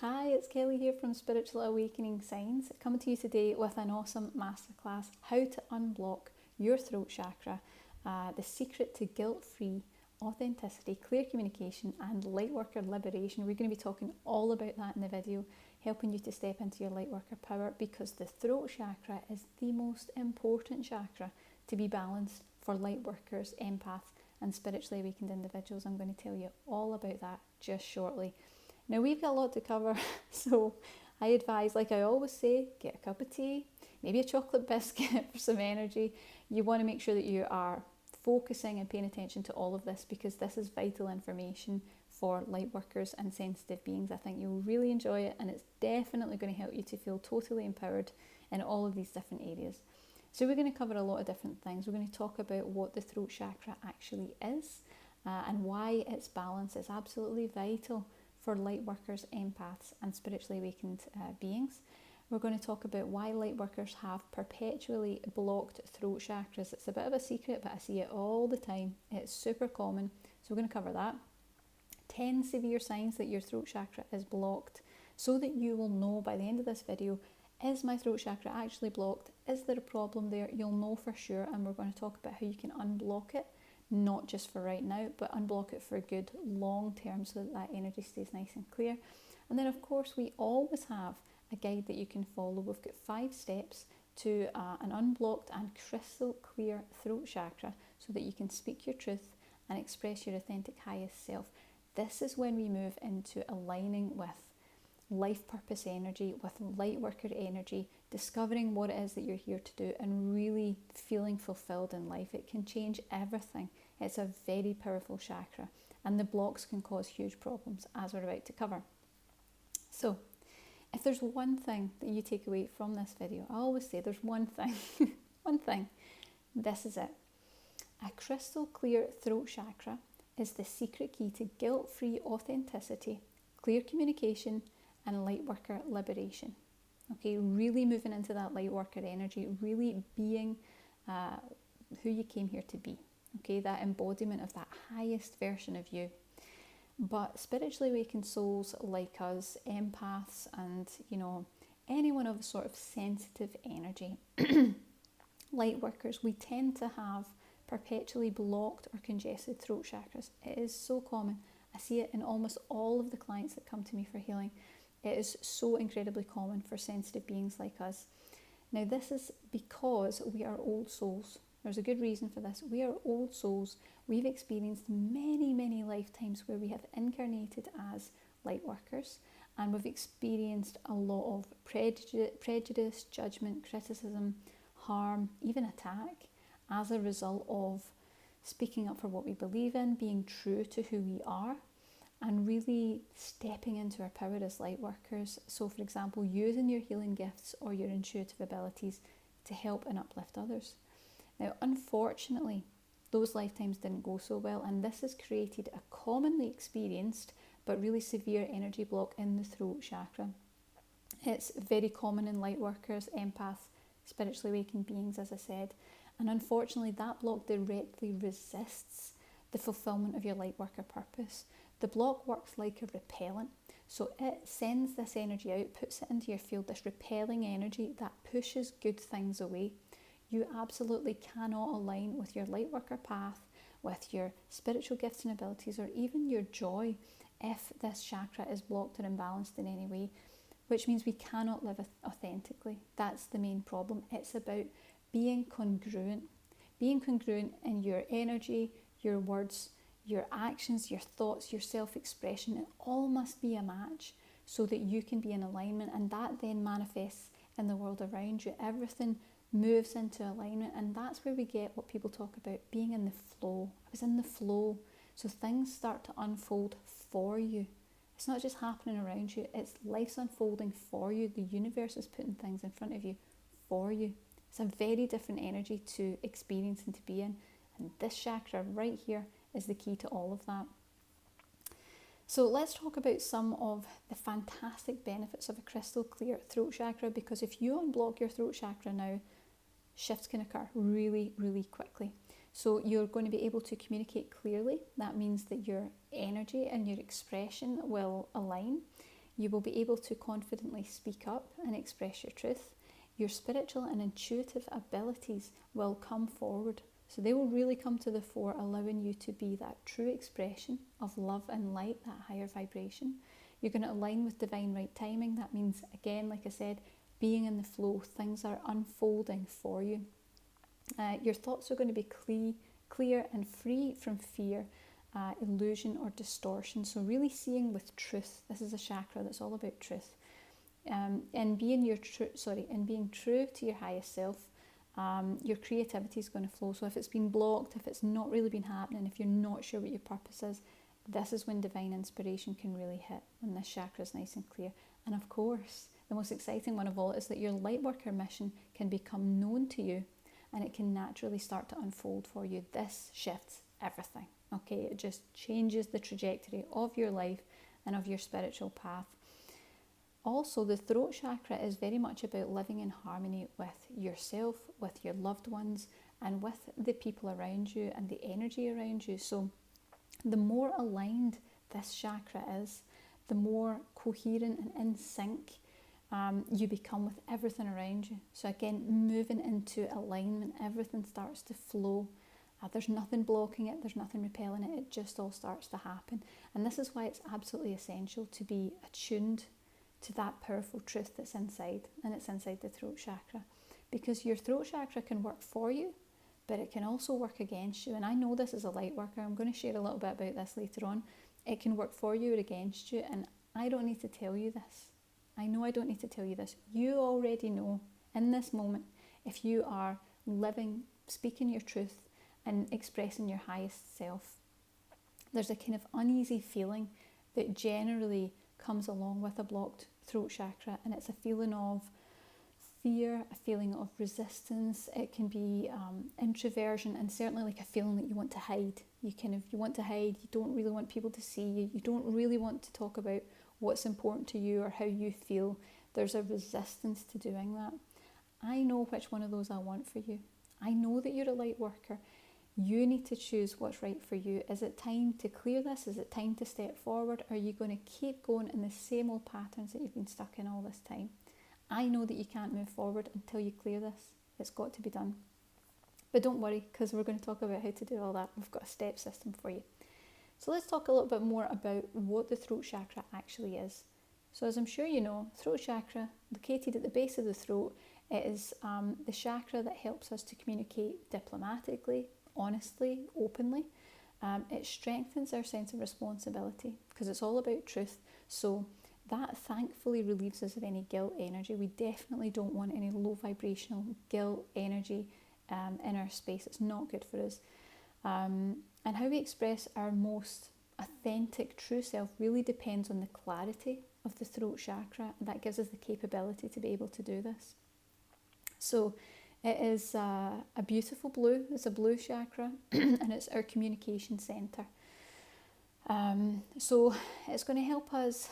Hi, it's Kelly here from Spiritual Awakening Signs, coming to you today with an awesome masterclass, how to unblock your throat chakra, the secret to guilt-free authenticity, clear communication and lightworker liberation. We're going to be talking all about that in the video, helping you to step into your lightworker power, because the throat chakra is the most important chakra to be balanced for lightworkers, empaths and spiritually awakened individuals. I'm going to tell you all about that just shortly. Now we've got a lot to cover, so I advise, like I always say, get a cup of tea, maybe a chocolate biscuit for some energy. You want to make sure that you are focusing and paying attention to all of this, because this is vital information for light workers and sensitive beings. I think you'll really enjoy it, and it's definitely going to help you to feel totally empowered in all of these different areas. So we're going to cover a lot of different things. We're going to talk about what the throat chakra actually is, and why its balance is absolutely vital for light workers, empaths and spiritually awakened beings. We're going to talk about why light workers have perpetually blocked throat chakras. It's a bit of a secret, but I see it all the time. It's super common. So we're going to cover that. 10 severe signs that your throat chakra is blocked, so that you will know by the end of this video, is my throat chakra actually blocked? Is there a problem there? You'll know for sure, and we're going to talk about how you can unblock it, not just for right now, but unblock it for good long term, so that that energy stays nice and clear. And then of course we always have a guide that you can follow. We've got 5 steps to an unblocked and crystal clear throat chakra, so that you can speak your truth and express your authentic highest self. This is when we move into aligning with life purpose energy, with light worker energy, discovering what it is that you're here to do and really feeling fulfilled in life. It can change everything. It's a very powerful chakra, and the blocks can cause huge problems, as we're about to cover. So if there's one thing that you take away from this video, I always say there's one thing, one thing, this is it. A crystal clear throat chakra is the secret key to guilt-free authenticity, clear communication and light worker liberation. Okay, really moving into that light worker energy, really being who you came here to be. Okay, that embodiment of that highest version of you. But spiritually awakened souls like us, empaths and, anyone of a sort of sensitive energy, light workers, we tend to have perpetually blocked or congested throat chakras. It is so common. I see it in almost all of the clients that come to me for healing. It is so incredibly common for sensitive beings like us. Now this is because we are old souls. There's a good reason for this. We are old souls. We've experienced many, many lifetimes where we have incarnated as light workers, and we've experienced a lot of prejudice, judgment, criticism, harm, even attack, as a result of speaking up for what we believe in, being true to who we are, and really stepping into our power as light workers. So for example, using your healing gifts or your intuitive abilities to help and uplift others. Now unfortunately, those lifetimes didn't go so well, and this has created a commonly experienced but really severe energy block in the throat chakra. It's very common in light workers, empaths, spiritually awakened beings, as I said, and unfortunately that block directly resists the fulfillment of your light worker purpose. The block works like a repellent, so it sends this energy out, puts it into your field, this repelling energy that pushes good things away. You absolutely cannot align with your light worker path, with your spiritual gifts and abilities, or even your joy, if this chakra is blocked or imbalanced in any way, which means we cannot live authentically. That's the main problem. It's about being congruent in your energy, your words, your actions, your thoughts, your self-expression. It all must be a match so that you can be in alignment, and that then manifests in the world around you. Everything moves into alignment, and that's where we get what people talk about, being in the flow. I was in the flow. So things start to unfold for you. It's not just happening around you, it's life's unfolding for you. The universe is putting things in front of you for you. It's a very different energy to experience and to be in, and this chakra right here is the key to all of that. So let's talk about some of the fantastic benefits of a crystal clear throat chakra, because if you unblock your throat chakra now, shifts can occur really, really quickly. So you're going to be able to communicate clearly. That means that your energy and your expression will align. You will be able to confidently speak up and express your truth. Your spiritual and intuitive abilities will come forward. So they will really come to the fore, allowing you to be that true expression of love and light, that higher vibration. You're going to align with divine right timing. That means, again, like I said, being in the flow. Things are unfolding for you. Your thoughts are going to be clear and free from fear, illusion or distortion. So really seeing with truth. This is a chakra that's all about truth. In being true to your highest self, your creativity is going to flow. So if it's been blocked, if it's not really been happening, if you're not sure what your purpose is, this is when divine inspiration can really hit, when this chakra is nice and clear. And of course, the most exciting one of all is that your lightworker mission can become known to you, and it can naturally start to unfold for you. This shifts everything, okay? It just changes the trajectory of your life and of your spiritual path. Also, the throat chakra is very much about living in harmony with yourself, with your loved ones, and with the people around you and the energy around you. So the more aligned this chakra is, the more coherent and in sync you become with everything around you. So again, moving into alignment, everything starts to flow. There's nothing blocking it, there's nothing repelling it, it just all starts to happen. And this is why it's absolutely essential to be attuned to that powerful truth that's inside, and it's inside the throat chakra. Because your throat chakra can work for you, but it can also work against you. And I know this as a light worker, I'm going to share a little bit about this later on. It can work for you or against you, and I don't need to tell you this. I know I don't need to tell you this. You already know in this moment if you are living, speaking your truth and expressing your highest self. There's a kind of uneasy feeling that generally comes along with a blocked throat chakra, and it's a feeling of fear, a feeling of resistance. It can be introversion, and certainly like a feeling that you want to hide. You want to hide. You don't really want people to see you. You don't really want to talk about what's important to you or how you feel. There's a resistance to doing that. I know which one of those I want for you. I know that you're a light worker. You need to choose what's right for you. Is it time to clear this? Is it time to step forward? Are you going to keep going in the same old patterns that you've been stuck in all this time? I know that you can't move forward until you clear this. It's got to be done. But don't worry, because we're going to talk about how to do all that. We've got a step system for you. So let's talk a little bit more about what the throat chakra actually is. So as I'm sure you know, throat chakra, located at the base of the throat, it is the chakra that helps us to communicate diplomatically, honestly, openly. It strengthens our sense of responsibility because it's all about truth. So that thankfully relieves us of any guilt energy. We definitely don't want any low vibrational guilt energy in our space. It's not good for us. And how we express our most authentic true self really depends on the clarity of the throat chakra, and that gives us the capability to be able to do this. So it is a beautiful blue. It's a blue chakra and it's our communication centre. So it's going to help us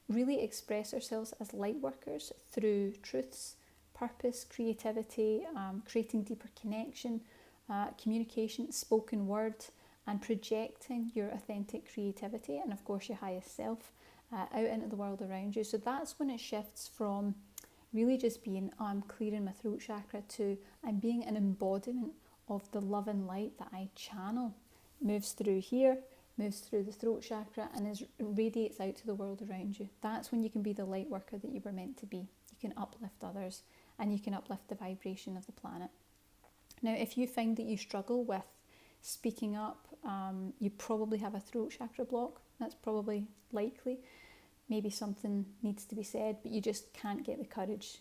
really express ourselves as light workers through truths, purpose, creativity, creating deeper connection, communication, spoken word, and projecting your authentic creativity and of course your highest self out into the world around you. So that's when it shifts from really just being, I'm clearing my throat chakra, to I'm being an embodiment of the love and light that I channel. Moves through here, moves through the throat chakra, and radiates out to the world around you. That's when you can be the light worker that you were meant to be. You can uplift others and you can uplift the vibration of the planet. Now, if you find that you struggle with speaking up, you probably have a throat chakra block. That's probably likely. Maybe something needs to be said, but you just can't get the courage.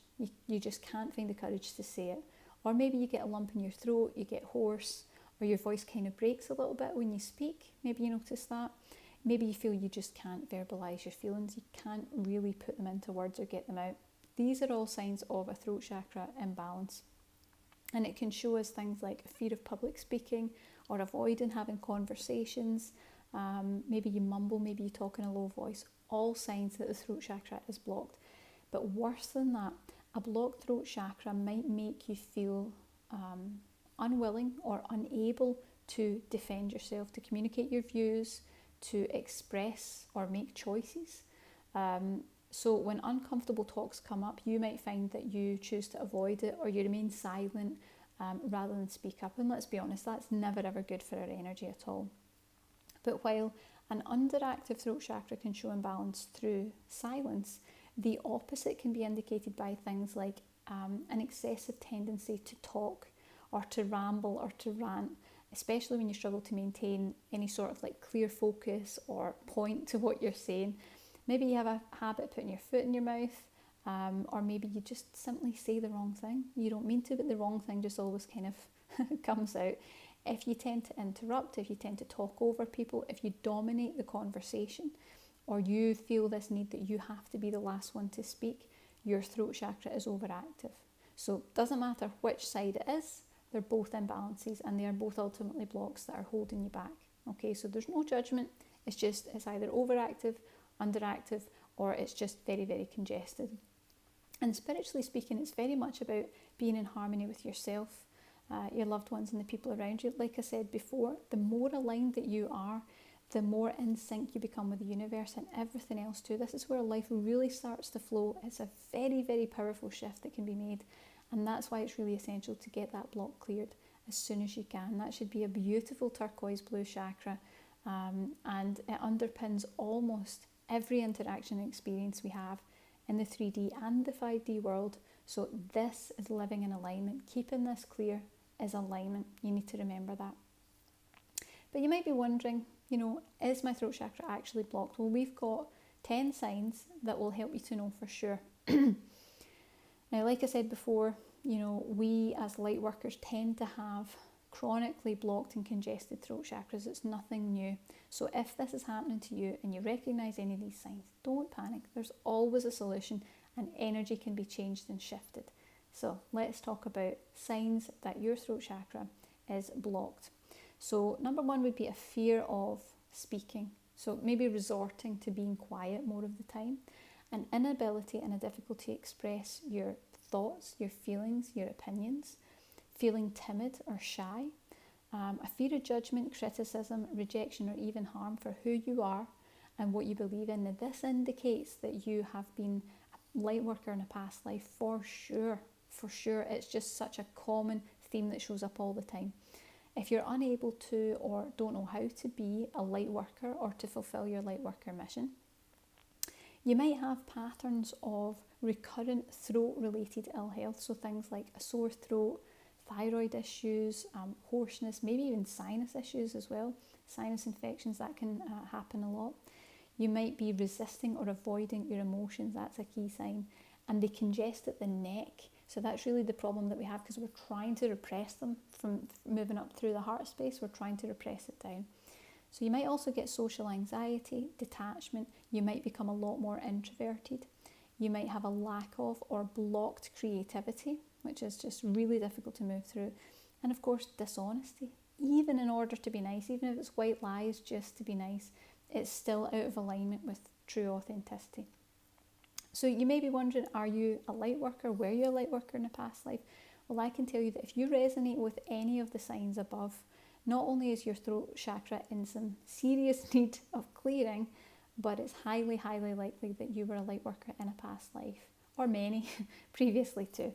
You just can't find the courage to say it. Or maybe you get a lump in your throat, you get hoarse, or your voice kind of breaks a little bit when you speak. Maybe you notice that. Maybe you feel you just can't verbalise your feelings. You can't really put them into words or get them out. These are all signs of a throat chakra imbalance. And it can show us things like a fear of public speaking or avoiding having conversations. Maybe you mumble, maybe you talk in a low voice. All signs that the throat chakra is blocked. But worse than that, a blocked throat chakra might make you feel unwilling or unable to defend yourself, to communicate your views, to express or make choices. So when uncomfortable talks come up, you might find that you choose to avoid it or you remain silent rather than speak up. And let's be honest, that's never ever good for our energy at all. But while an underactive throat chakra can show imbalance through silence, the opposite can be indicated by things like an excessive tendency to talk or to ramble or to rant, especially when you struggle to maintain any sort of like clear focus or point to what you're saying. Maybe you have a habit of putting your foot in your mouth, or maybe you just simply say the wrong thing. You don't mean to, but the wrong thing just always kind of comes out. If you tend to interrupt, if you tend to talk over people, if you dominate the conversation, or you feel this need that you have to be the last one to speak, your throat chakra is overactive. So it doesn't matter which side it is, they're both imbalances and they are both ultimately blocks that are holding you back. Okay, so there's no judgment, it's either overactive, underactive, or it's just very, very congested. And spiritually speaking, it's very much about being in harmony with yourself, your loved ones and the people around you. Like I said before, the more aligned that you are, the more in sync you become with the universe and everything else too. This is where life really starts to flow. It's a very, very powerful shift that can be made. And that's why it's really essential to get that block cleared as soon as you can. That should be a beautiful turquoise blue chakra. And it underpins almost every interaction and experience we have in the 3D and the 5D world. So this is living in alignment. Keeping this clear is alignment. You need to remember that. But you might be wondering, is my throat chakra actually blocked? Well, we've got 10 signs that will help you to know for sure. Now, like I said before, we as light workers tend to have chronically blocked and congested throat chakras. It's nothing new. So if this is happening to you and you recognise any of these signs, don't panic. There's always a solution and energy can be changed and shifted. So let's talk about signs that your throat chakra is blocked. So number one would be a fear of speaking. So maybe resorting to being quiet more of the time. An inability and a difficulty to express your thoughts, your feelings, your opinions. Feeling timid or shy, a fear of judgment, criticism, rejection, or even harm for who you are and what you believe in. Now, this indicates that you have been a light worker in a past life for sure. For sure, it's just such a common theme that shows up all the time. If you're unable to or don't know how to be a light worker or to fulfill your light worker mission, you might have patterns of recurrent throat-related ill health, so things like a sore throat, thyroid issues, hoarseness, maybe even sinus issues as well. Sinus infections, that can happen a lot. You might be resisting or avoiding your emotions, that's a key sign. And they congest at the neck. So that's really the problem that we have because we're trying to repress them from moving up through the heart space. We're trying to repress it down. So you might also get social anxiety, detachment. You might become a lot more introverted. You might have a lack of or blocked creativity, which is just really difficult to move through. And of course, dishonesty. Even in order to be nice, even if it's white lies just to be nice, it's still out of alignment with true authenticity. So you may be wondering, are you a light worker? Were you a light worker in a past life? Well, I can tell you that if you resonate with any of the signs above, not only is your throat chakra in some serious need of clearing, but it's highly, highly likely that you were a light worker in a past life, or many previously too.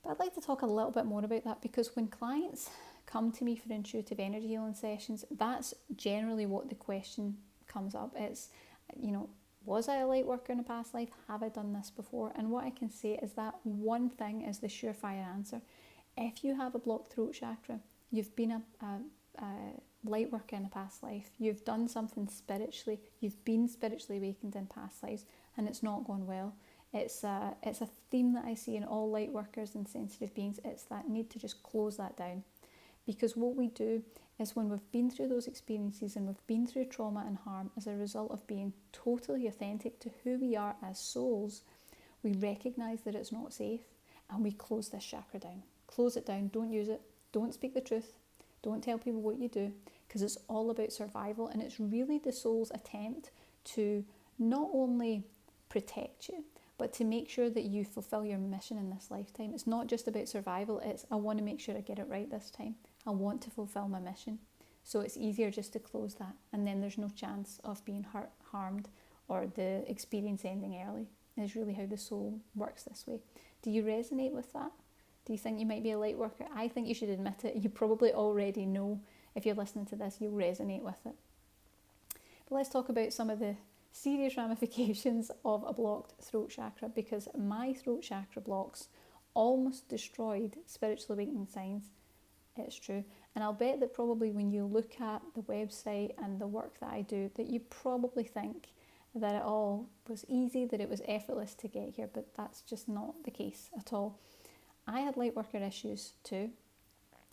But I'd like to talk a little bit more about that because when clients come to me for intuitive energy healing sessions, that's generally what the question comes up. It's, was I a light worker in a past life? Have I done this before? And what I can say is that one thing is the surefire answer. If you have a blocked throat chakra, you've been a light worker in a past life, you've done something spiritually, you've been spiritually awakened in past lives, and it's not gone well. It's a theme that I see in all light workers and sensitive beings. It's that need to just close that down. Because what we do is when we've been through those experiences and we've been through trauma and harm as a result of being totally authentic to who we are as souls, we recognise that it's not safe and we close this chakra down. Close it down, don't use it, don't speak the truth, don't tell people what you do, because it's all about survival and it's really the soul's attempt to not only protect you, but to make sure that you fulfill your mission in this lifetime. It's not just about survival, it's I want to make sure I get it right this time. I want to fulfill my mission. So it's easier just to close that and then there's no chance of being hurt, harmed or the experience ending early is really how the soul works this way. Do you resonate with that? Do you think you might be a light worker? I think you should admit it. You probably already know, if you're listening to this, you'll resonate with it. But let's talk about some of the serious ramifications of a blocked throat chakra, because my throat chakra blocks almost destroyed spiritual awakening signs. It's true. And I'll bet that probably when you look at the website and the work that I do, that you probably think that it all was easy, that it was effortless to get here, but that's just not the case at all. I had light worker issues too,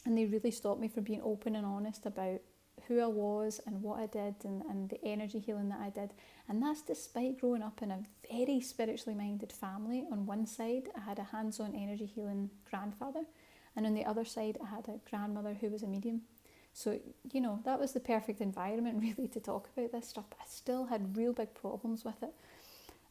and they really stopped me from being open and honest about who I was and what I did and the energy healing that I did. And that's despite growing up in a very spiritually minded family. On one side, I had a hands-on energy healing grandfather, and on the other side, I had a grandmother who was a medium. So, you know, that was the perfect environment really to talk about this stuff, but I still had real big problems with it.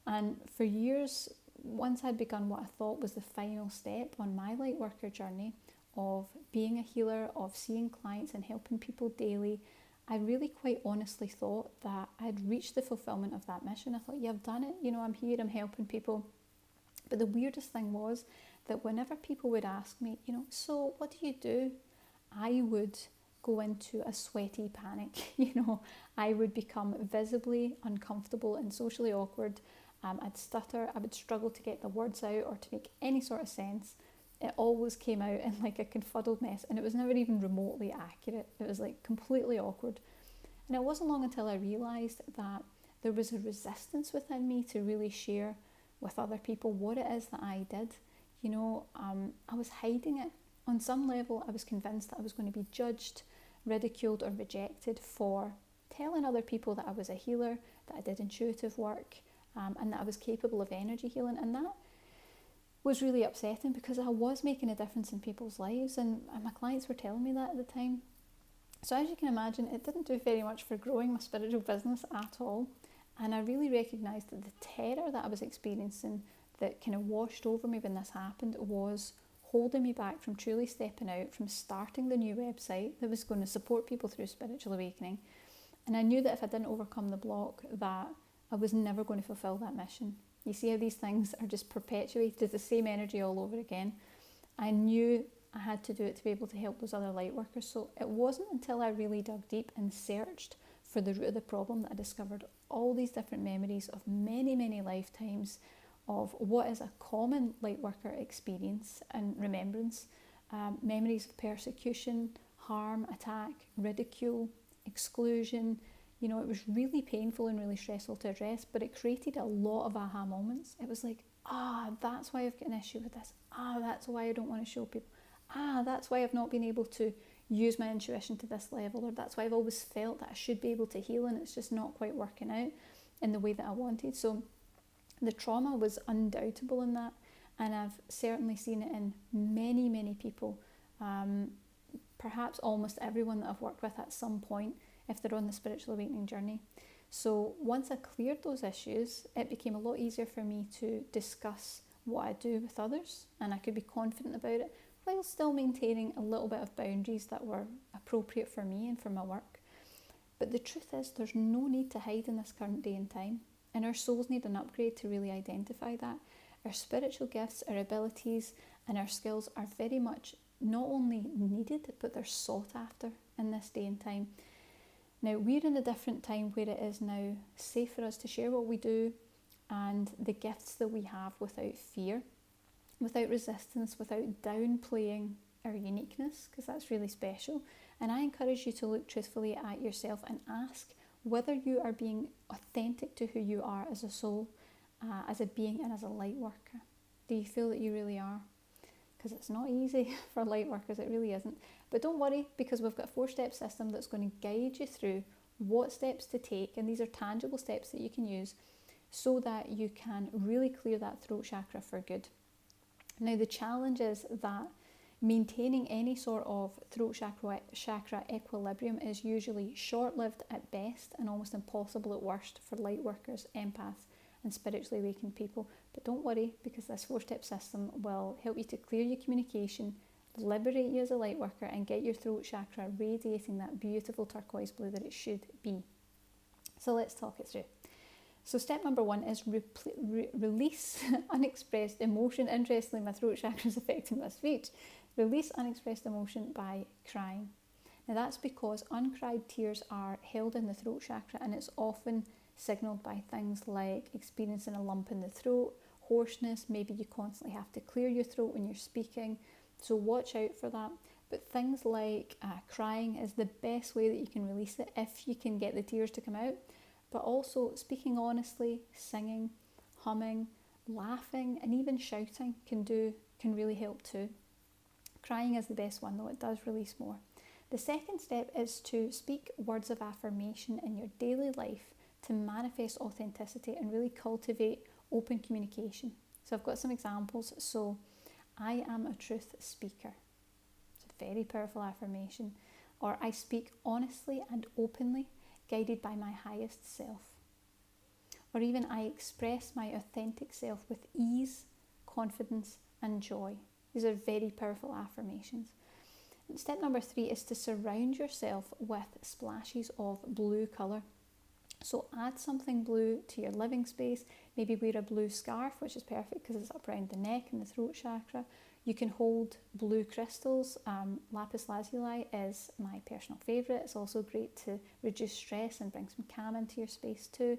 And for years, once I'd begun what I thought was the final step on my light worker journey of being a healer, of seeing clients and helping people daily, I really quite honestly thought that I'd reached the fulfillment of that mission. I thought, yeah, I've done it. You know, I'm here, I'm helping people. But the weirdest thing was that whenever people would ask me, you know, so what do you do? I would go into a sweaty panic. You know, I would become visibly uncomfortable and socially awkward. I'd stutter, I would struggle to get the words out or to make any sort of sense. It always came out in like a confuddled mess, and it was never even remotely accurate. It was like completely awkward. And it wasn't long until I realised that there was a resistance within me to really share with other people what it is that I did. You know, I was hiding it. On some level, I was convinced that I was going to be judged, ridiculed or rejected for telling other people that I was a healer, that I did intuitive work, and that I was capable of energy healing. And that was really upsetting because I was making a difference in people's lives, and my clients were telling me that at the time. So as you can imagine, it didn't do very much for growing my spiritual business at all. And I really recognised that the terror that I was experiencing that kind of washed over me when this happened was holding me back from truly stepping out, from starting the new website that was going to support people through spiritual awakening. And I knew that if I didn't overcome the block, that I was never going to fulfil that mission. You see how these things are just perpetuated as the same energy all over again. I knew I had to do it to be able to help those other light workers. So it wasn't until I really dug deep and searched for the root of the problem that I discovered all these different memories of many, many lifetimes of what is a common light worker experience and remembrance. Memories of persecution, harm, attack, ridicule, exclusion. You know, it was really painful and really stressful to address, but it created a lot of aha moments. It was like, that's why I've got an issue with this. That's why I don't want to show people. That's why I've not been able to use my intuition to this level, or that's why I've always felt that I should be able to heal and it's just not quite working out in the way that I wanted. So the trauma was undoubtable in that, and I've certainly seen it in many, many people, perhaps almost everyone that I've worked with at some point if they're on the spiritual awakening journey. So once I cleared those issues, it became a lot easier for me to discuss what I do with others, and I could be confident about it while still maintaining a little bit of boundaries that were appropriate for me and for my work. But the truth is, there's no need to hide in this current day and time, and our souls need an upgrade to really identify that. Our spiritual gifts, our abilities and our skills are very much not only needed, but they're sought after in this day and time. Now, we're in a different time where it is now safe for us to share what we do and the gifts that we have without fear, without resistance, without downplaying our uniqueness, because that's really special. And I encourage you to look truthfully at yourself and ask whether you are being authentic to who you are as a soul, as a being and as a light worker. Do you feel that you really are? Because it's not easy for light workers, it really isn't. But don't worry, because we've got a 4-step system that's going to guide you through what steps to take, and these are tangible steps that you can use so that you can really clear that throat chakra for good. Now, the challenge is that maintaining any sort of throat chakra equilibrium is usually short-lived at best and almost impossible at worst for light workers, empaths and spiritually awakened people. But don't worry, because this 4-step system will help you to clear your communication, liberate you as a light worker and get your throat chakra radiating that beautiful turquoise blue that it should be. So let's talk it through. So step number 1 is release unexpressed emotion. Interestingly, my throat chakra is affecting my speech. Release unexpressed emotion by crying. Now that's because uncried tears are held in the throat chakra, and it's often signalled by things like experiencing a lump in the throat, hoarseness, maybe you constantly have to clear your throat when you're speaking, so watch out for that. But things like crying is the best way that you can release it if you can get the tears to come out. But also speaking honestly, singing, humming, laughing, and even shouting can really help too. Crying is the best one though, it does release more. The second step is to speak words of affirmation in your daily life to manifest authenticity and really cultivate open communication. So I've got some examples. So I am a truth speaker. It's a very powerful affirmation. Or I speak honestly and openly, guided by my highest self. Or even I express my authentic self with ease, confidence and joy. These are very powerful affirmations. And step number 3 is to surround yourself with splashes of blue colour. So add something blue to your living space. Maybe wear a blue scarf, which is perfect because it's up around the neck and the throat chakra. You can hold blue crystals. Lapis lazuli is my personal favourite. It's also great to reduce stress and bring some calm into your space too.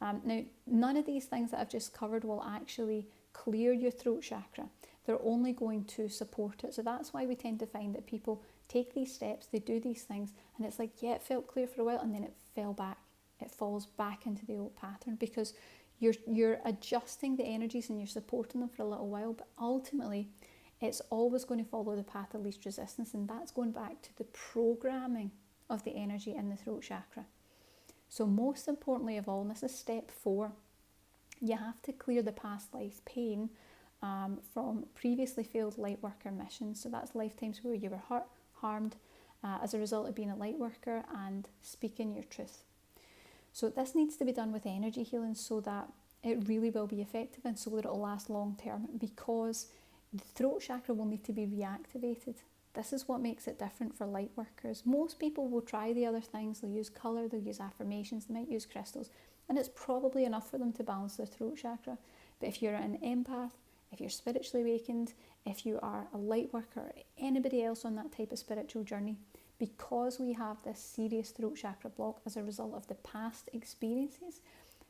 Now, none of these things that I've just covered will actually clear your throat chakra. They're only going to support it. So that's why we tend to find that people take these steps, they do these things, and it's like, yeah, it felt clear for a while, and then it fell back. It falls back into the old pattern because you're adjusting the energies and you're supporting them for a little while, but ultimately it's always going to follow the path of least resistance, and that's going back to the programming of the energy in the throat chakra. So most importantly of all, and this is step 4, you have to clear the past life pain from previously failed light worker missions. So that's lifetimes where you were hurt, harmed as a result of being a light worker and speaking your truth. So this needs to be done with energy healing so that it really will be effective and so that it will last long term, because the throat chakra will need to be reactivated. This is what makes it different for light workers. Most people will try the other things. They'll use colour, they'll use affirmations, they might use crystals, and it's probably enough for them to balance their throat chakra. But if you're an empath, if you're spiritually awakened, if you are a light worker, or anybody else on that type of spiritual journey, because we have this serious throat chakra block as a result of the past experiences,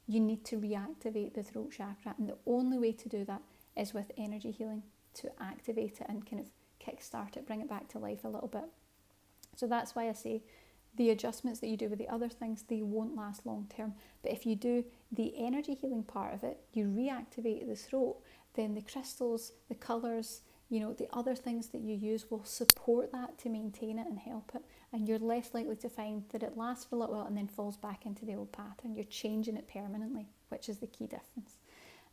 you need to reactivate the throat chakra. And the only way to do that is with energy healing, to activate it and kind of kickstart it, bring it back to life a little bit. So that's why I say the adjustments that you do with the other things, they won't last long term. But if you do the energy healing part of it, you reactivate the throat, then the crystals, the colours, the other things that you use will support that to maintain it and help it. And you're less likely to find that it lasts for a little while and then falls back into the old pattern. You're changing it permanently, which is the key difference.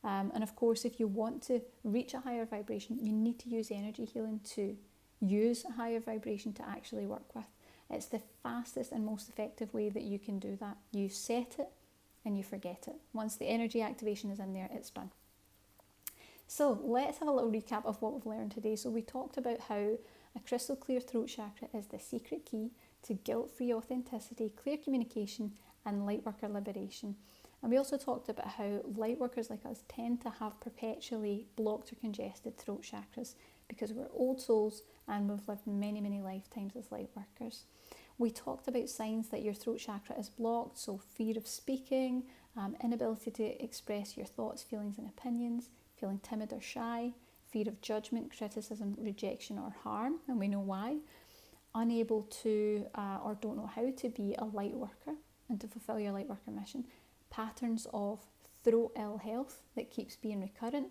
And of course, if you want to reach a higher vibration, you need to use energy healing to use a higher vibration to actually work with. It's the fastest and most effective way that you can do that. You set it and you forget it. Once the energy activation is in there, it's done. So let's have a little recap of what we've learned today. So we talked about how a crystal clear throat chakra is the secret key to guilt-free authenticity, clear communication, and lightworker liberation. And we also talked about how lightworkers like us tend to have perpetually blocked or congested throat chakras because we're old souls and we've lived many, many lifetimes as lightworkers. We talked about signs that your throat chakra is blocked, so fear of speaking, inability to express your thoughts, feelings and opinions, feeling timid or shy, fear of judgment, criticism, rejection or harm, and we know why, unable to or don't know how to be a light worker and to fulfill your light worker mission, patterns of throat ill health that keeps being recurrent.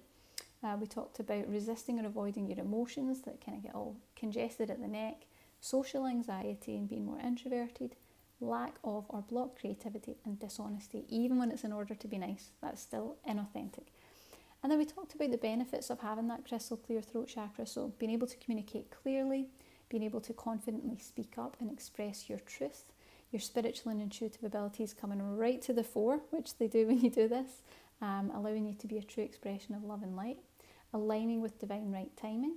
We talked about resisting or avoiding your emotions that kind of get all congested at the neck, social anxiety and being more introverted, lack of or blocked creativity and dishonesty, even when it's in order to be nice, that's still inauthentic. And then we talked about the benefits of having that crystal clear throat chakra, so being able to communicate clearly, being able to confidently speak up and express your truth, your spiritual and intuitive abilities coming right to the fore, which they do when you do this, allowing you to be a true expression of love and light, aligning with divine right timing,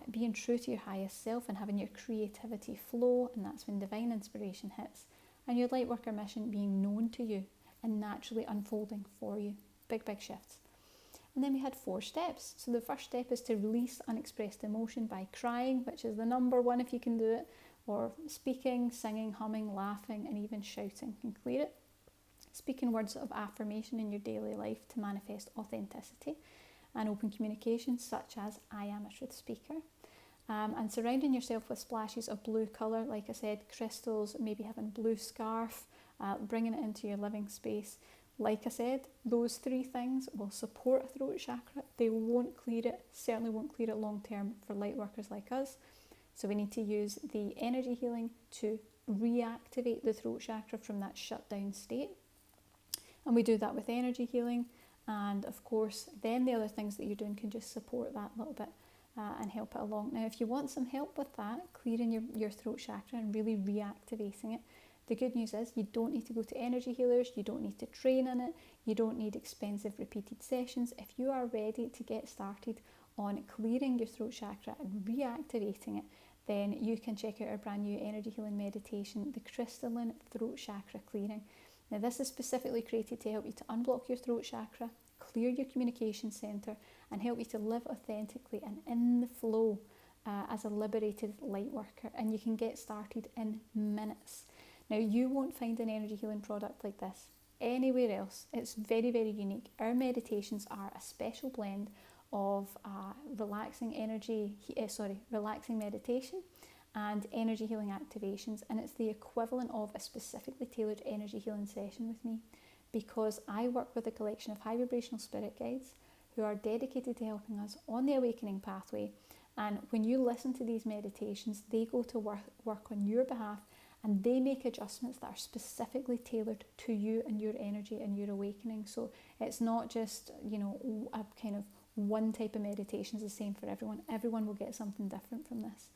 being true to your highest self and having your creativity flow, and that's when divine inspiration hits, and your light worker mission being known to you and naturally unfolding for you. Big, big shifts. And then we had 4 steps. So the first step is to release unexpressed emotion by crying, which is the number one if you can do it, or speaking, singing, humming, laughing, and even shouting can clear it. Speaking words of affirmation in your daily life to manifest authenticity and open communication, such as I am a truth speaker. And surrounding yourself with splashes of blue colour, like I said, crystals, maybe having blue scarf, bringing it into your living space. Like I said, those 3 things will support a throat chakra. They won't clear it, certainly won't clear it long term for light workers like us. So we need to use the energy healing to reactivate the throat chakra from that shut down state. And we do that with energy healing. And of course, then the other things that you're doing can just support that a little bit and help it along. Now, if you want some help with that, clearing your throat chakra and really reactivating it, the good news is you don't need to go to energy healers, you don't need to train in it, you don't need expensive repeated sessions. If you are ready to get started on clearing your throat chakra and reactivating it, then you can check out our brand new energy healing meditation, the Crystalline Throat Chakra Clearing. Now, this is specifically created to help you to unblock your throat chakra, clear your communication centre, and help you to live authentically and in the flow as a liberated light worker. And you can get started in minutes. Now, you won't find an energy healing product like this anywhere else. It's very, very unique. Our meditations are a special blend of relaxing meditation and energy healing activations, and it's the equivalent of a specifically tailored energy healing session with me, because I work with a collection of high vibrational spirit guides who are dedicated to helping us on the awakening pathway. And when you listen to these meditations, they go to work on your behalf, and they make adjustments that are specifically tailored to you and your energy and your awakening. So it's not just, a kind of one type of meditation is the same for everyone. Everyone will get something different from this.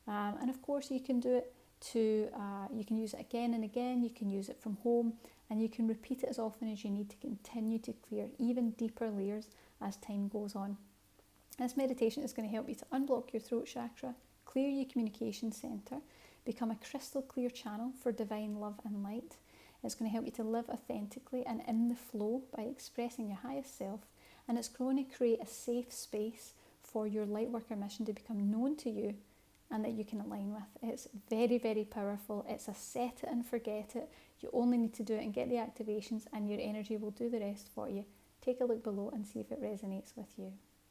And of course, you can do it you can use it again and again. You can use it from home, and you can repeat it as often as you need to continue to clear even deeper layers as time goes on. This meditation is going to help you to unblock your throat chakra, clear your communication centre, become a crystal clear channel for divine love and light. It's going to help you to live authentically and in the flow by expressing your highest self, and it's going to create a safe space for your light worker mission to become known to you and that you can align with. It's very, very powerful. It's a set it and forget it. You only need to do it and get the activations, and your energy will do the rest for you. Take a look below and see if it resonates with you.